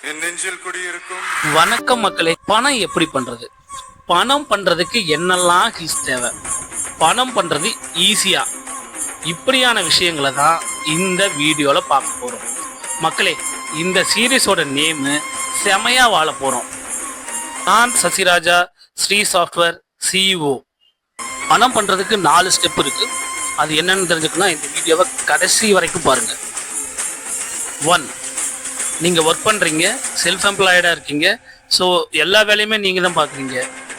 என் நெஞ்சில் குடியிருக்கும். வணக்கம் மக்களே. பணம் எப்படி பண்றது? பணம் பண்றதுக்கு என்னெல்லாம் ஹில்ஸ் தேவை? பணம் பண்றது ஈஸியா? இப்படியான விஷயங்களை தான் இந்த வீடியோல பார்க்க போறோம் மக்களே. இந்த சீரீஸோட நேமு செமையா வாழ போறோம். நான் சசிராஜா, ஸ்ரீ சாஃப்ட்வேர் சிஇஓ. பணம் பண்றதுக்கு 4 ஸ்டெப் இருக்கு. அது என்னன்னு தெரிஞ்சுக்கணும்னா இந்த வீடியோவை கடைசி வரைக்கும் பாருங்க. 1, நீங்கள் ஒர்க் பண்ணுறீங்க, செல்ஃப் எம்ப்ளாய்டாக இருக்கீங்க. ஸோ எல்லா வேலையுமே நீங்கள் தான் பார்க்குறீங்க.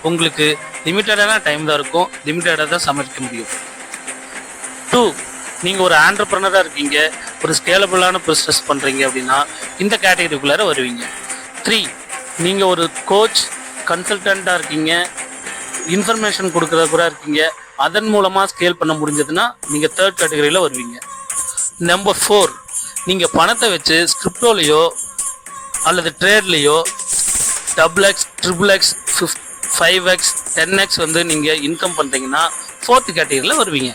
உங்களுக்கு லிமிட்டடான டைம் தான் இருக்கும், லிமிட்டடாக தான் சமைக்க முடியும். 2, நீங்கள் ஒரு ஆண்டர்ப்ரனராக இருக்கீங்க, ஒரு ஸ்கேலபிளான பிஸ்னஸ் பண்ணுறீங்க அப்படின்னா இந்த கேட்டகரிக்குள்ளார வருவீங்க. 3, நீங்கள் ஒரு கோச், கன்சல்டண்ட்டாக இருக்கீங்க, இன்ஃபர்மேஷன் கொடுக்குறது கூட இருக்கீங்க, அதன் மூலமாக ஸ்கேல் பண்ண முடிஞ்சதுன்னா நீங்கள் 3rd கேட்டகரியில் வருவீங்க. நம்பர் 4, நீங்கள் பணத்தை வச்சு ஸ்கிரிப்டோலையோ அல்லது ட்ரேட்லேயோ XXX, XXX, 5X, 10X வந்து நீங்கள் இன்கம் பண்ணுறீங்கன்னா 4th கேட்டகரியில் வருவீங்க.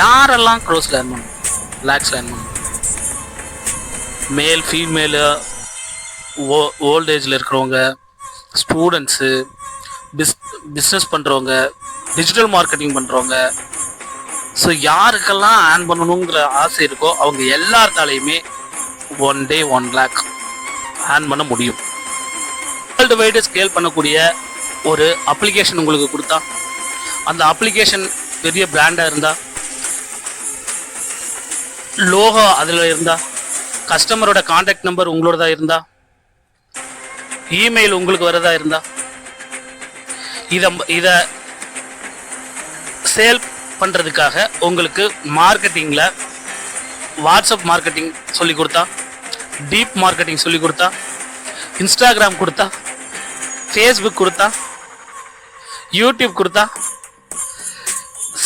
யாரெல்லாம் க்ரோஸில் ஏர்ன் பண்ணணும், லேக்ஸில் ஏர்ன் பண்ணணும்? மேல், ஃபீமேலு, ஓல்டேஜில் இருக்கிறவங்க, ஸ்டூடெண்ட்ஸு, பிஸ்னஸ் பண்ணுறவங்க, டிஜிட்டல் மார்க்கெட்டிங் பண்ணுறவங்க. ஸோ யாருக்கெல்லாம் ஏர்ன் பண்ணணுங்கிற ஆசை இருக்கோ அவங்க எல்லாத்தாலையுமே 1 day 1 lakh ஏர்ன் பண்ண முடியும். வேர்ல்டு வைடு ஸ்கேல் பண்ணக்கூடிய ஒரு அப்ளிகேஷன் உங்களுக்கு கொடுத்தா, அந்த அப்ளிகேஷன் பெரிய பிராண்டாக இருந்தால், லோகோ அதில் இருந்தால், கஸ்டமரோட கான்டாக்ட் நம்பர் உங்களோடதா இருந்தால், இமெயில் உங்களுக்கு வரதா இருந்தால், இதை சேல் பண்ணுறதுக்காக உங்களுக்கு மார்க்கெட்டிங்கில் வாட்ஸ்அப் மார்க்கெட்டிங் சொல்லி கொடுத்தா, டீப் மார்க்கெட்டிங் சொல்லி கொடுத்தா, இன்ஸ்டாகிராம் கொடுத்தா, ஃபேஸ்புக் கொடுத்தா, யூடியூப் கொடுத்தா,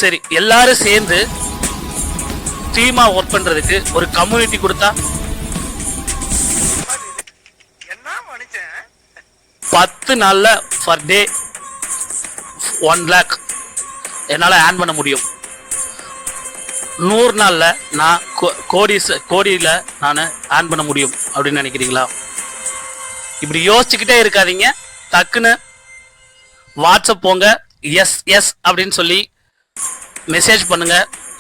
சரி எல்லாரும் சேர்ந்து டீமாக ஒர்க் பண்ணுறதுக்கு ஒரு கம்யூனிட்டி கொடுத்தா, 10 நாளில் பர் டே 1 lakh என்னால் ஏர்ன் பண்ண முடியும். 100 நாளில் நான் கோடியில் நான் ஏர்ன் பண்ண முடியும் அப்படின்னு நினைக்கிறீங்களா? இப்படி யோசிச்சுக்கிட்டே இருக்காதீங்க. டக்குன்னு வாட்ஸ்அப் போங்க, எஸ் அப்படின்னு சொல்லி மெசேஜ் பண்ணுங்க.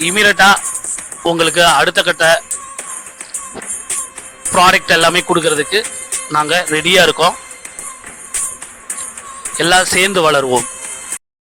இமீடியட்டாக உங்களுக்கு அடுத்த கட்ட ப்ராடக்ட் எல்லாமே கொடுக்கறதுக்கு நாங்கள் ரெடியாக இருக்கோம். எல்லாம் சேர்ந்து வளருவோம்.